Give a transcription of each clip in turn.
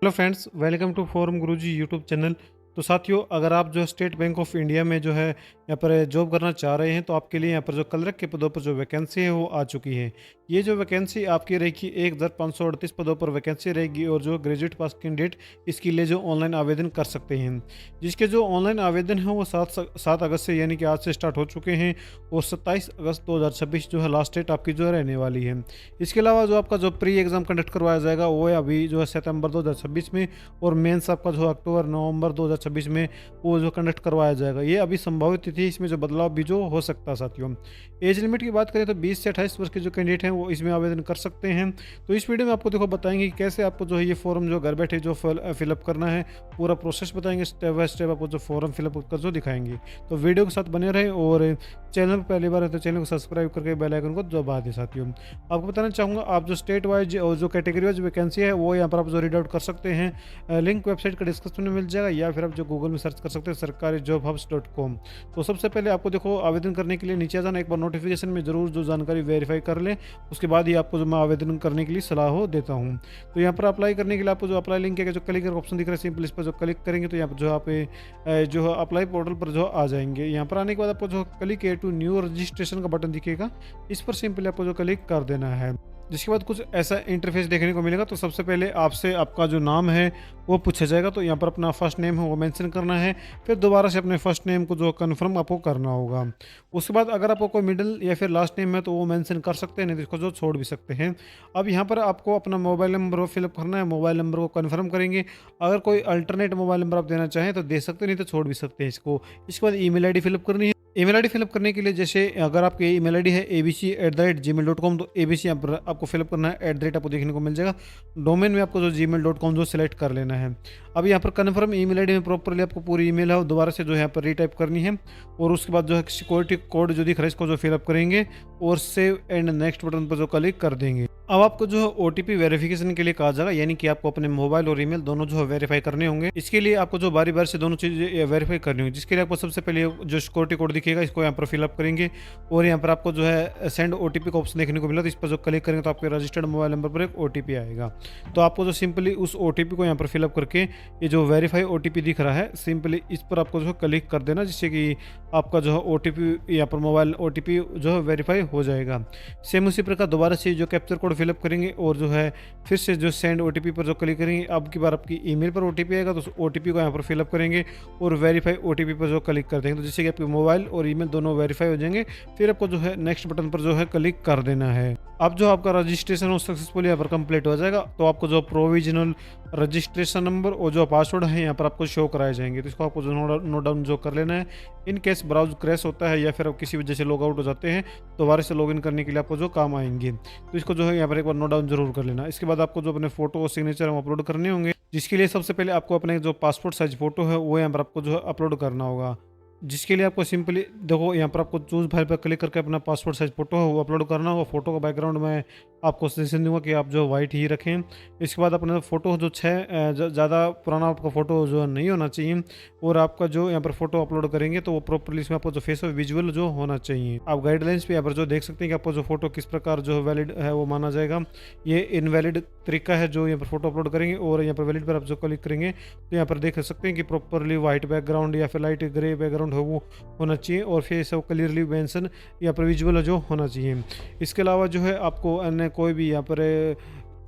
Hello friends, welcome to forum Guruji YouTube channel. तो साथियों, अगर आप जो स्टेट बैंक ऑफ इंडिया में जो है यहाँ पर जॉब करना चाह रहे हैं तो आपके लिए यहाँ पर जो क्लर्क के पदों पर जो वैकेंसी है वो आ चुकी है। ये जो वैकेंसी आपकी रहेगी 1538 पदों पर वैकेंसी रहेगी और जो ग्रेजुएट पास कैंडिडेट इसके लिए जो ऑनलाइन आवेदन कर सकते हैं। जिसके जो ऑनलाइन आवेदन है वो 7 अगस्त से यानी कि आज से स्टार्ट हो चुके हैं और 27 अगस्त 2026 जो है लास्ट डेट आपकी जो है रहने वाली है। इसके अलावा जो आपका जो प्री एग्ज़ाम कंडक्ट करवाया जाएगा वो है अभी जो है सितंबर 2026 में, और मेंस आपका जो अक्टूबर नवंबर 2026 में वो जो कंडक्ट करवाया जाएगा। ये अभी संभावित तिथि, इसमें जो बदलाव भी जो हो सकता है साथियों। एज लिमिट की बात करें तो 20 से 28 वर्ष के जो कैंडिडेट हैं वो इसमें आवेदन कर सकते हैं। तो इस वीडियो में आपको देखो बताएंगे कि कैसे आपको जो है ये फॉर्म जो घर बैठे जो फिलअप करना है, पूरा प्रोसेस बताएंगे, स्टेप बाय स्टेप आपको जो फॉर्म फिलअप कर जो दिखाएंगे। तो वीडियो के साथ बने रहे और चैनल पर पहली बार है तो चैनल को सब्सक्राइब करके बेल आइकन को दबा दें। साथियों, आपको बताना चाहूँगा, आप जो स्टेट वाइज और जो कैटेगरी वाइज वैकेंसी है वो यहाँ पर आप जो रीड आउट कर सकते हैं। लिंक वेबसाइट का डिस्क्रिप्शन में मिल जाएगा या फिर आप जो गूगल में सर्च कर सकते हैं sarkarijobhubs.com। तो सबसे पहले आपको देखो आवेदन करने के लिए नीचे आ जाना, एक बार नोटिफिकेशन में जरूर जो जानकारी वेरीफाई कर लें, उसके बाद ही आपको जो मैं आवेदन करने के लिए सलाह देता हूँ। तो यहाँ पर अप्लाई करने के लिए आपको जो अप्लाई लिंक है, जो क्लिक का ऑप्शन दिख रहा है, सिंपल इस पर जो क्लिक करेंगे तो यहाँ पर जो आप जो अप्लाई पोर्टल पर जो आ जाएंगे। यहाँ पर आने के बाद आपको जो क्लिक है टू न्यू रजिस्ट्रेशन का बटन दिखेगा, इस पर सिंपली आपको जो क्लिक कर देना है। जिसके बाद कुछ ऐसा इंटरफेस देखने को मिलेगा। तो सबसे पहले आपसे आपका जो नाम है वो पूछा जाएगा, तो यहाँ पर अपना फर्स्ट नेम है वो मेंशन करना है, फिर दोबारा से अपने फर्स्ट नेम को जो कंफर्म आपको करना होगा। उसके बाद अगर आपको कोई मिडिल या फिर लास्ट नेम है तो वो मेंशन कर सकते हैं, नहीं तो इसको जो छोड़ भी सकते हैं। अब यहाँ पर आपको अपना मोबाइल नंबर फिलअप करना है, मोबाइल नंबर को कन्फर्म करेंगे। अगर कोई अल्टरनेट मोबाइल नंबर आप देना चाहें तो दे सकते हैं, नहीं तो छोड़ भी सकते हैं इसको। इसके बाद ईमेल आईडी फिलअप करनी है। ईमेल आईडी फिलअप करने के लिए जैसे अगर आपकी ईमेल आईडी है abc@gmail.com, तो abc यहाँ पर आपको फिलअप करना है, @ आपको देखने को मिल जाएगा। डोमेन में आपको जो gmail.com जो सिलेक्ट कर लेना है। अब यहाँ पर कन्फर्म ईमेल आईडी में प्रॉपरली आपको पूरी ईमेल है वो दोबारा से जो है यहाँ पर रीटाइप करनी है, और उसके बाद जो है सिक्योरिटी कोड जो दिख रहा है इसको जो फिलअप करेंगे और सेव एंड नेक्स्ट बटन पर जो क्लिक कर देंगे। अब आपको जो है OTP वेरिफिकेशन के लिए कहा जाएगा, यानी कि आपको अपने मोबाइल और ईमेल दोनों जो है वेरीफाई करने होंगे। इसके लिए आपको जो बारी बारी से दोनों चीज़ें वेरीफाई करनी होगी, जिसके लिए आपको सबसे पहले जो सिक्योरिटी कोड दिखेगा इसको यहाँ पर फिलअप करेंगे, और यहाँ पर आपको जो है सेंड OTP का ऑप्शन देखने को मिला, तो इस पर जो क्लिक करेंगे तो आपके रजिस्टर्ड मोबाइल नंबर पर एक OTP आएगा। तो आपको जो सिंपली उस OTP को यहाँ पर फिलअप करके ये जो वेरीफाई OTP दिख रहा है सिंपली इस पर आपको जो है क्लिक कर देना, जिससे कि आपका जो है OTP यहाँ पर मोबाइल OTP जो है वेरीफाई हो जाएगा। सेम उसी प्रकार दोबारा से जो कैप्चर कोड फिलअप करेंगे और जो है फिर से जो सेंड OTP पर जो क्लिक करेंगे, अब की बार आपकी ईमेल पर OTP आएगा, तो उस OTP को यहाँ पर फिलअप करेंगे और वेरीफाई OTP पर जो क्लिक कर देंगे, तो जिससे कि आपके मोबाइल और ईमेल दोनों वेरीफाई हो जाएंगे। फिर आपको जो है नेक्स्ट बटन पर जो है क्लिक कर देना है। अब जो आपका रजिस्ट्रेशन सक्सेसफुल यहाँ पर कंप्लीट हो जाएगा, तो आपको जो प्रोविजनल रजिस्ट्रेशन नंबर और जो पासवर्ड है यहाँ पर आपको शो कराए जाएंगे, तो इसको आपको जो नोट डाउन जो कर लेना है। इन केस ब्राउज क्रैश होता है या फिर आप किसी वजह से लॉग आउट हो जाते हैं, दोबारा से लॉगिन करने के लिए आपको जो काम आएंगे, तो इसको जो है यहाँ पर एक बार नोट डाउन जरूर कर लेना। इसके बाद आपको जो अपने फोटो और सिग्नेचर अपलोड करने होंगे, जिसके लिए सबसे पहले आपको अपने जो पासपोर्ट साइज फोटो है वो यहाँ पर आपको जो है अपलोड करना होगा। जिसके लिए आपको सिंपली देखो यहाँ पर आपको चूज फाइल पर क्लिक करके अपना पासपोर्ट साइज फोटो है वो अपलोड करना होगा। फोटो का बैकग्राउंड में आपको सजेशन दूंगा कि आप जो वाइट ही रखें। इसके बाद अपना फोटो जो ज़्यादा पुराना आपका फ़ोटो जो नहीं होना चाहिए, और आपका जो यहाँ पर फोटो अपलोड करेंगे तो वो प्रॉपरली इसमें आपको जो फेस और विजुअल जो होना चाहिए। आप गाइडलाइंस पे यहाँ पर जो देख सकते हैं कि आपको जो फोटो किस प्रकार जो वैलिड है वो माना जाएगा। ये इनवैलिड तरीका है जो यहाँ पर फोटो अपलोड करेंगे, और यहाँ पर वैलिड पर आप जो क्लिक करेंगे तो यहाँ पर देख सकते हैं कि प्रॉपरली वाइट बैकग्राउंड या फिर लाइट ग्रे बैकग्राउंड हो वो होना चाहिए, और फेस ऑफ क्लियरली मेंशन या पर विजुअल जो होना चाहिए। इसके अलावा जो है आपको अन्य कोई भी यहाँ पर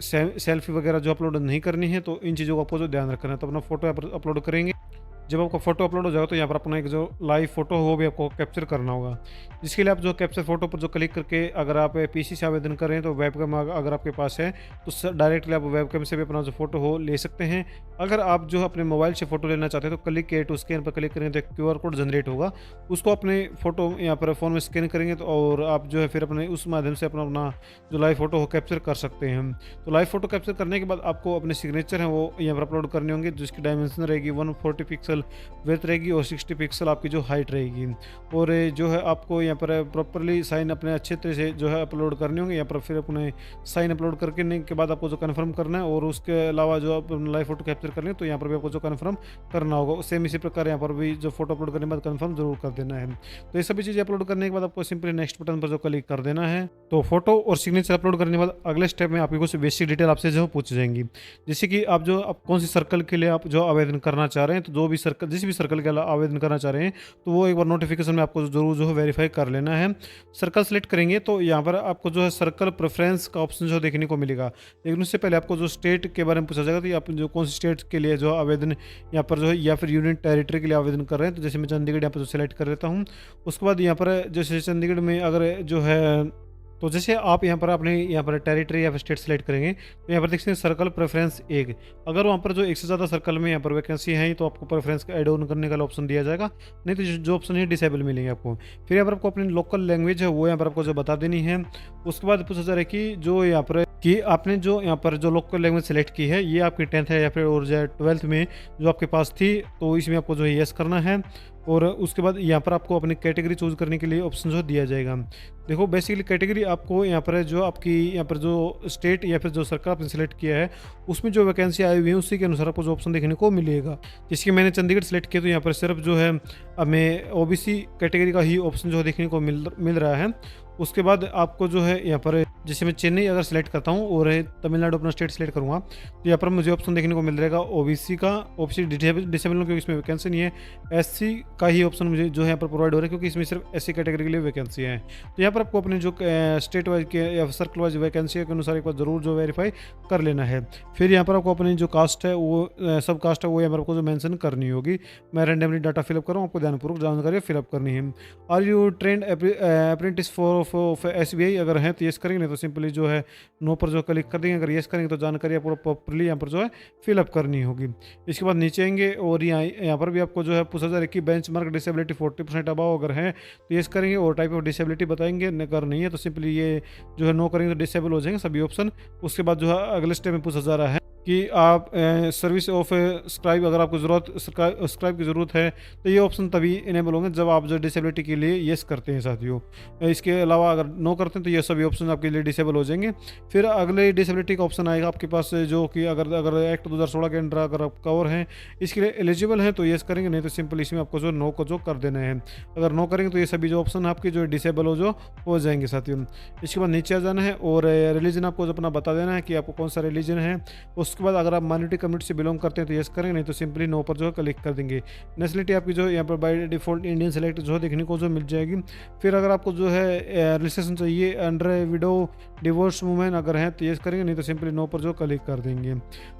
सेल्फी वगैरह जो अपलोड नहीं करनी है, तो इन चीज़ों का आपको जो ध्यान रखना है। तो अपना फोटो यहाँ पर अपलोड करेंगे। जब आपका फोटो अपलोड हो जाएगा तो यहाँ पर अपना एक जो लाइव फोटो हो वो भी आपको कैप्चर करना होगा, जिसके लिए आप जो कैप्चर फोटो पर जो क्लिक करके अगर आप PC से आवेदन कर रहे हैं तो वेबकैम अगर आपके पास है तो डायरेक्टली आप वेबकैम से भी अपना जो फोटो हो ले सकते हैं। अगर आप जो अपने मोबाइल से फोटो लेना चाहते हैं तो क्लिक टू स्कैन पर क्लिक करेंगे तो एक QR कोड जनरेट होगा, उसको अपने फोटो यहाँ पर फ़ोन में स्कैन करेंगे तो और आप जो है फिर अपने उस माध्यम से अपना जो लाइव फोटो हो कैप्चर कर सकते हैं। तो लाइव फोटो कैप्चर करने के बाद आपको अपने सिग्नेचर हैं वो यहाँ पर अपलोड करने होंगे, जिसकी डायमेंशन रहेगी 140 पिक्सल पिक्सल विड्थ रहेगी और 60 पिक्सल आपकी जो हाइट रहेगी। और जो है आपको यहाँ पर प्रॉपरली साइन अपने अच्छे तरह से जो है अपलोड करने होंगे। यहाँ पर फिर अपने साइन अपलोड करने के बाद आपको जो कन्फर्म करना है, और उसके अलावा जो आप लाइव फोटो कैप्चर कर लें तो यहाँ पर भी आपको जो कन्फर्म करना होगा। सेम इसी प्रकार यहाँ पर भी जो फोटो अपलोड करने के बाद कन्फर्म जरूर कर देना है। तो ये सभी चीज़ें अपलोड करने के बाद आपको सिंपली नेक्स्ट बटन पर जो क्लिक कर देना है। तो फोटो और सिग्नेचर अपलोड करने के बाद अगले स्टेप में आपकी कुछ बेसिक डिटेल आपसे जो पूछ जाएंगी, जैसे कि आप कौन सी सर्कल के लिए आप जो आवेदन करना चाह रहे हैं। तो जो भी सर्कल, जिस भी सर्कल के लिए आवेदन करना चाह रहे हैं तो वो एक बार नोटिफिकेशन में आपको जरूर जो है वेरीफाई कर लेना है। सर्कल सेलेक्ट करेंगे तो यहाँ पर आपको जो है सर्कल प्रेफरेंस का ऑप्शन जो देखने को मिलेगा, लेकिन उससे पहले आपको जो स्टेट के बारे में पूछा जाएगा। तो आप जो कौन सी स्टेट के लिए जो आवेदन यहाँ पर जो है, या फिर यूनियन टेरिटरी के लिए आवेदन कर रहे हैं। तो जैसे मैं चंडीगढ़ यहाँ पर जो सेलेक्ट कर लेता हूँ। उसके बाद यहाँ पर जैसे चंडीगढ़ में अगर जो है, तो जैसे आप यहाँ पर अपने यहाँ पर टेरिटरी या फिर स्टेट सेलेक्ट करेंगे तो यहाँ पर देख सकते हैं सर्कल प्रेफरेंस 1। अगर वहाँ पर जो एक से ज़्यादा सर्कल में यहाँ पर वैकेंसी है तो आपको प्रेफरेंस का एड ऑन करने का ऑप्शन दिया जाएगा, नहीं तो जो ऑप्शन है डिसेबल मिलेंगे आपको। फिर यहाँ पर आपको अपनी लोकल लैंग्वेज है वो यहाँ पर आपको जो बता देनी है। उसके बाद पूछा जा रहा है कि जो यहाँ पर कि आपने जो यहाँ पर जो लोकल लैंग्वेज सेलेक्ट की है ये आपकी 10th है या फिर और जो 12th में जो आपके पास थी, तो इसमें आपको जो है यस करना है। और उसके बाद यहाँ पर आपको अपनी कैटेगरी चूज करने के लिए ऑप्शन जो दिया जाएगा। देखो बेसिकली कैटेगरी आपको यहाँ पर जो आपकी यहाँ पर जो स्टेट या फिर जो सरकार आपने सेलेक्ट किया है उसमें जो वैकेंसी आई हुई है उसी के अनुसार आपको जो ऑप्शन देखने को मिलेगा। जैसे कि मैंने चंडीगढ़ सेलेक्ट किया तो यहाँ पर सिर्फ जो है हमें ओबीसी कैटेगरी का ही ऑप्शन जो देखने को मिल रहा है। उसके बाद आपको जो है यहाँ पर जैसे मैं चेन्नई अगर सेलेक्ट करता हूँ और तमिलनाडु अपना स्टेट सेलेक्ट करूँगा तो यहाँ पर मुझे ऑप्शन देखने को मिल जाएगा ओबीसी का, ओबीसी डिसेबल क्योंकि इसमें वैकेंसी नहीं है। एससी का ही ऑप्शन मुझे जो है यहाँ पर प्रोवाइड हो रहा है क्योंकि इसमें सिर्फ एससी कैटेगरी के लिए वैकेंसी है। तो यहाँ पर आपको अपने जो स्टेट वाइज के या सर्कल वाइज वैकेंसी के अनुसार एक बार जरूर जो वेरीफाई कर लेना है। फिर यहाँ पर आपको अपनी जो कास्ट है वो सब कास्ट है वो यहाँ पर आपको जो मेंशन करनी होगी। मैं रैंडमली डाटा फिलअप करूँ, आपको ध्यानपूर्वक जानकारी फिलअप करनी है। Are you trained apprentice for SBI अगर है तो यस करेंगे, नहीं तो सिंपली जो है नो पर जो क्लिक कर देंगे। अगर यस करेंगे तो जानकारी आपको प्रॉपरली यहाँ पर जो है फिलअप करनी होगी। इसके बाद नीचे आएंगे और यहाँ पर भी आपको जो है पूछा जा रहा है कि बेंचमार्क डिसेबिलिटी 40% अबाव अगर है तो यस करेंगे और टाइप ऑफ डिसेबिलिटी बताएंगे। अगर नहीं है तो सिंपली ये जो है नो करेंगे तो डिसेबल हो जाएंगे सभी ऑप्शन। उसके बाद जो है अगले स्टेप में पूछा जा रहा है कि आप सर्विस ऑफ स्क्राइब अगर आपको स्क्राइब की ज़रूरत है तो ये ऑप्शन तभी इनेबल होंगे जब आप जो डिसेबिलिटी के लिए येस करते हैं साथियों। इसके अलावा अगर नो करते हैं तो ये सभी ऑप्शन आपके लिए डिसेबल हो जाएंगे। फिर अगले डिसेबिलिटी का ऑप्शन आएगा आपके पास जो कि अगर एक्ट 2016 के अंडर अगर आप कवर हैं इसके लिए एलिजिबल हैं तो येस करेंगे, नहीं तो सिंपल इसमें आपको जो नो को जो कर देना है। अगर नो करेंगे तो ये सभी जो ऑप्शन आपके जो डिसेबल हो जाएंगे साथियों। इसके बाद नीचे आ जाना है और रिलीजन आपको अपना बता देना है कि आपको कौन सा रिलीजन है। उसके बाद अगर आप माइनॉरिटी कम्युनिटी से बिलोंग करते हैं तो यस करेंगे, नहीं तो सिंपली नो पर जो है क्लिक कर देंगे। नेशनलिटी आपकी जो यहाँ पर बाय डिफॉल्ट इंडियन सेलेक्ट जो देखने को जो मिल जाएगी। फिर अगर आपको जो है रिलेशन चाहिए अंडर विडो डिवोर्स वुमेन अगर है तो यस करेंगे, नहीं तो सिंपली नो पर जो क्लिक कर देंगे।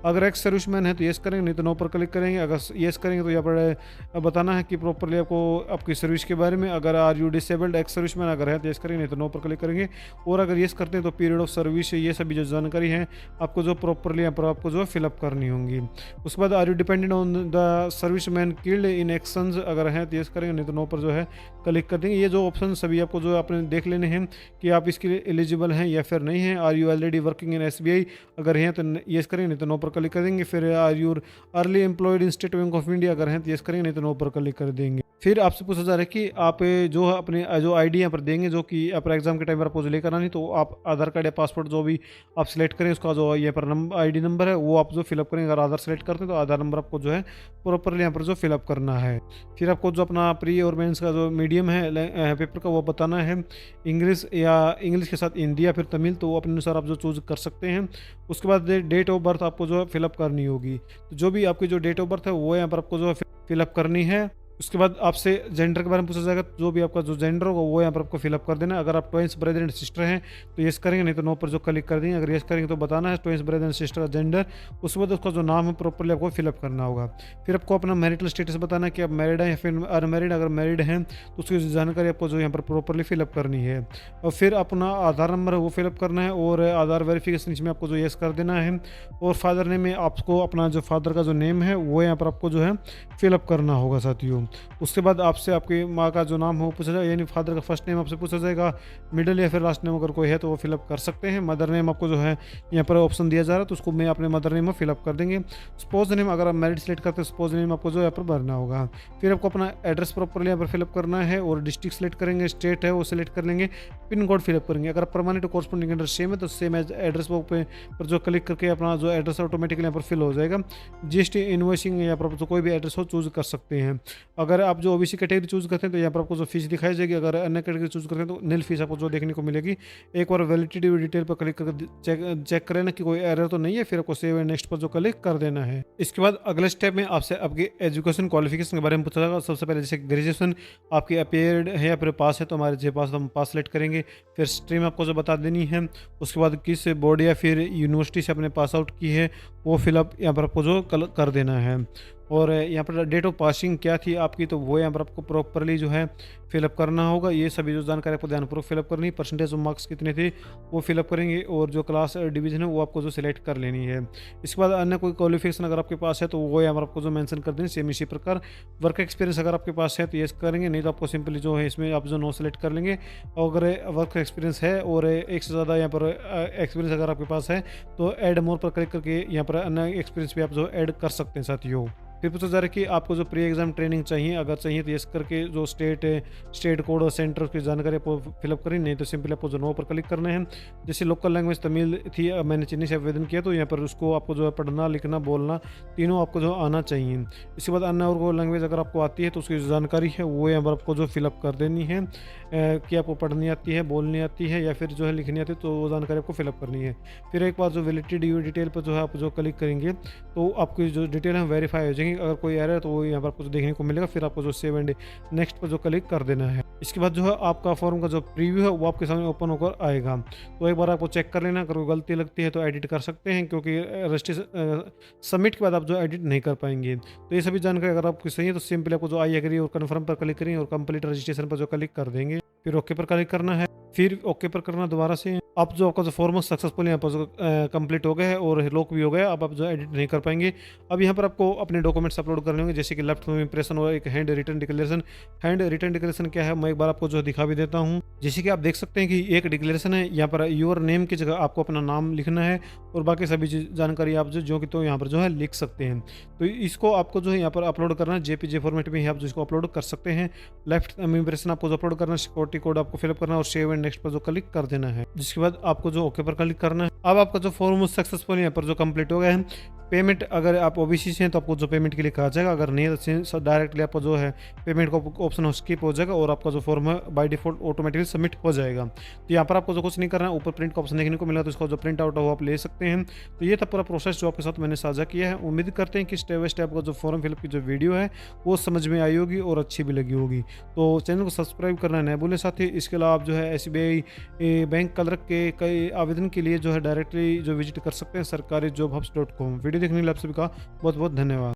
अगर एक्स सर्विसमैन है तो यस करेंगे, नहीं तो नो पर क्लिक करेंगे। अगर यस करेंगे तो यहाँ पर बताना है कि प्रॉपरली आपको आपकी सर्विस के बारे में। अगर are you disabled ex serviceman अगर है तो यस करेंगे, नहीं तो नो पर क्लिक करेंगे। और अगर यस करते हैं तो पीरियड ऑफ सर्विस ये सभी जो जानकारी है आपको जो प्रॉपरली यहाँ पर आपको जो फिलअप करनी होंगी। उसके बाद are you dependent on the serviceman killed in actions अगर है तो यस करेंगे, नहीं तो नो पर जो है क्लिक कर देंगे। ये जो ऑप्शन सभी आपको जो आपने देख लेने हैं कि आप इसके लिए एलिजिबल हैं या फिर नहीं है। Are you already working in SBI अगर हैं तो यस करेंगे, नहीं तो नो पर क्लिक कर देंगे। फिर are you early employed in State Bank of India अगर हैं तो यस करेंगे, नहीं तो नो पर क्लिक कर देंगे। फिर आपसे पूछा जा रहा है कि आप जो अपने जो आईडी यहाँ पर देंगे जो कि आप एग्जाम के टाइम पर आपको लेकर आनी, तो आप आधार कार्ड या पासपोर्ट जो भी आप सिलेक्ट करें उसका जो यहाँ पर आईडी नंबर है वो आप जो फिलअप करेंगे। अगर आधार सेलेक्ट करते हैं तो आधार नंबर आपको जो है प्रॉपरली यहाँ पर जो फिलअप करना है। फिर आपको जो अपना प्री और मेंस का जो मीडियम है पेपर का वो बताना है, इंग्लिश या इंग्लिश के साथ हिंदी या फिर तमिल, तो अपने अनुसार आप जो चूज कर सकते हैं। उसके बाद डेट ऑफ बर्थ आपको जो है फिलअप करनी होगी, तो जो भी आपकी जो डेट ऑफ बर्थ है वो यहाँ पर आपको जो है फिलअप करनी है। उसके बाद आपसे जेंडर के बारे में पूछा जाएगा, जो भी आपका जो जेंडर होगा वो यहाँ पर आपको फिलअप कर देना है। अगर आप ट्वाइंस ब्रदर एंड सिस्टर हैं तो यस करेंगे, नहीं तो नो पर जो क्लिक कर देंगे। अगर यस करेंगे तो बताना है ट्वाइंस ब्रदर एंड सिस्टर का जेंडर। उसके बाद उसका जो नाम है प्रॉपरली आपको फिलअप करना होगा। फिर आपको अपना मैरिटल स्टेटस बताना है कि आप मैरिड हैं या फिर अनमैरिड। अगर मैरिड हैं तो उसकी जानकारी आपको जो यहाँ पर प्रॉपरली फिलअप करनी है। और फिर अपना आधार नंबर है वो फिलअप करना है और आधार वेरिफिकेशन इसमें आपको जो यस कर देना है। और फादर नेम में आपको अपना जो फादर का जो नेम है वो यहाँ पर आपको जो है फिलअप करना होगा साथियों। उसके बाद आपसे आपकी माँ का जो नाम हो पूछा जाएगा, यानी फादर का फर्स्ट नेम आपसे पूछा जाएगा, मिडिल या फिर लास्ट नेम अगर कोई है तो वो फिलअप कर सकते हैं। मदर नेम आपको जो है यहाँ पर ऑप्शन दिया जा रहा है, तो उसको मैं अपने मदर नेम में फिलअप कर देंगे। स्पोज नेम अगर आप मैरिड सेलेक्ट करते हैं, स्पोज नेम आपको जो यहाँ पर भरना होगा। फिर आपको अपना एड्रेस प्रॉपरली यहाँ पर फिलअप करना है और डिस्ट्रिक्ट सेलेक्ट करेंगे, स्टेट है वो सिलेक्ट कर लेंगे, पिन कोड फिलअप करेंगे। अगर परमानेंट कॉरस्पॉन्डिंग एड्रेस सेम है तो सेम एड्रेस पर जो क्लिक करके अपना जो एड्रेस ऑटोमेटिकली यहाँ पर फिल हो जाएगा। जीएसटी इनवॉइसिंग यहाँ पर जो कोई भी एड्रेस हो चूज कर सकते हैं। अगर आप जो ओबीसी कैटेगरी चूज करते हैं तो यहाँ पर आपको जो फीस दिखाई जाएगी, अगर अन्य कैटेगरी चूज करते हैं तो नील फीस आपको जो देखने को मिलेगी। एक बार वैलिडिटी डिटेल पर क्लिक करके चेक करें ना कि कोई एरर तो नहीं है, फिर आपको सेव एंड नेक्स्ट पर जो क्लिक कर देना है। इसके बाद अगले स्टेप में आपसे आपकी एजुकेशन क्वालिफिकेशन के बारे में पूछा जाएगा। सबसे पहले जैसे ग्रेजुएशन आपकी अपेयर्ड है या फिर पास है तो हमारे जो पास हम पास सेलेक्ट करेंगे। फिर स्ट्रीम आपको जो बता देनी है, उसके बाद किस बोर्ड या फिर यूनिवर्सिटी से आपने पास आउट की है वो फिलअप यहाँ पर आपको जो कर देना है। और यहाँ पर डेट ऑफ पासिंग क्या थी आपकी, तो वो यहाँ पर आपको प्रॉपरली जो है फिलअप करना होगा। ये सभी जो जानकारी आपको ध्यानपूर्वक फिलअप करनी है। परसेंटेज ऑफ मार्क्स कितने थे वो फिलअप करेंगे और जो क्लास डिवीजन है वो आपको जो सिलेक्ट कर लेनी है। इसके बाद अन्य कोई क्वालिफिकेशन अगर आपके पास है तो वो यहाँ पर आपको जो मेंशन कर देंगे। सेम इसी प्रकार वर्क एक्सपीरियंस अगर आपके पास है तो ये करेंगे, नहीं तो आपको सिंपली जो है इसमें आप जो नो सेलेक्ट कर लेंगे। और अगर वर्क एक्सपीरियंस है और एक से ज़्यादा यहाँ पर एक्सपीरियंस अगर आपके पास है तो ऐड मोर पर क्लिक करके यहाँ पर अन्य एक्सपीरियंस भी आप जो ऐड कर सकते हैं साथियों। फिर पूछा जा रहा है कि आपको जो प्री एग्जाम ट्रेनिंग चाहिए, अगर चाहिए तो यस करके जो स्टेट कोड और सेंटर की जानकारी आपको फिलअप करनी, नहीं तो सिंपली आपको जो नो पर क्लिक करना है। जैसे लोकल लैंग्वेज तमिल थी, मैंने चेन्नई से आवेदन किया तो यहाँ पर उसको आपको जो है पढ़ना लिखना बोलना तीनों आपको जो आना चाहिए। इसके बाद अन्य और कोई लैंग्वेज अगर आपको आती है तो उसकी जो जानकारी है वो यहाँ पर आपको जो फिलअप कर देनी है कि आपको पढ़नी आती है, बोलनी आती है या फिर जो है लिखनी आती है, तो वो जानकारी आपको फिलअप करनी है। फिर एक बार जो वैलिडिटी डिटेल पर जो है आप जो क्लिक करेंगे तो आपकी जो डिटेल है वेरीफाई हो जाएंगी। अगर कोई एरर है तो वो यहाँ पर आपको देखने को मिलेगा। फिर आपको जो सेव एंड नेक्स्ट पर जो क्लिक कर देना है। इसके बाद जो है आपका फॉर्म का जो प्रीव्यू है वो आपके सामने ओपन होकर आएगा। तो एक बार आपको चेक कर लेना, अगर कोई गलती लगती है तो एडिट कर सकते हैं, क्योंकि रजिस्ट्रेशन सबमिट के बाद आप जो एडिट नहीं कर पाएंगे। तो ये सभी जानकारी अगर आपकी सही है तो सिंपली आपको जो आई एग्री और कन्फर्म पर क्लिक करेंगे और कंप्लीट रजिस्ट्रेशन पर जो क्लिक कर देंगे। फिर ओके पर क्लिक करना है, फिर ओके पर करना दोबारा से। आप जो आपका जो फॉर्म सक्सेसफुल यहाँ पर कंप्लीट हो गया है और लॉक भी हो गया, अब आप जो एडिट नहीं कर पाएंगे। अब यहाँ पर आपको अपने डॉक्यूमेंट्स अपलोड करने होंगे, जैसे कि लेफ्ट में इंप्रेशन और एक handwritten declaration. Handwritten declaration क्या है मैं एक बार आपको जो दिखा भी देता हूँ। जैसे कि आप देख सकते हैं कि एक डिक्लेरेशन है, यहाँ पर योर नेम की जगह आपको अपना नाम लिखना है और बाकी सभी जानकारी आप जो कि तो यहाँ पर जो है लिख सकते हैं। तो इसको आपको जो है यहाँ पर अपलोड करना है, जेपीजे फॉर्मेट में ही आप जो इसको अपलोड कर सकते हैं। लेफ्ट इंप्रेशन आपको जो अपलोड करना है, सिक्योरिटी कोड आपको फिलअप करना है और सेव एंड नेक्स्ट पर जो क्लिक कर देना है। जिसके बाद आपको जो ओके पर क्लिक करना है। अब आपका जो फॉर्म सक्सेसफुल यहाँ पर जो कंप्लीट हो गया है। पेमेंट अगर आप ओबीसी से हैं तो आपको जो पेमेंट के लिए कहा जाएगा, अगर नहीं तो डायरेक्टली आपको जो है पेमेंट का ऑप्शन स्किप हो जाएगा और आपका जो फॉर्म है बाय डिफॉल्ट ऑटोमेटिकली सबमिट हो जाएगा। तो यहाँ पर आपको जो कुछ नहीं करना है, ऊपर प्रिंट का ऑप्शन देखने को मिला तो इसका जो प्रिंट आउट है वो आप ले सकते हैं। तो ये था पूरा प्रोसेस जो आपके साथ मैंने साझा किया है। उम्मीद करते हैं कि स्टेप बाय स्टेप का जो फॉर्म फिलअप की जो वीडियो है वो समझ में आई होगी और अच्छी भी लगी होगी। तो चैनल को सब्सक्राइब करना न भूलें साथी। इसके अलावा आप जो है SBI बैंक क्लर्क के कई आवेदन के लिए जो है डायरेक्टली जो विजिट कर सकते हैं सरकारी jobhubs.com। वीडियो देखने के लिए आप सभी का बहुत बहुत धन्यवाद।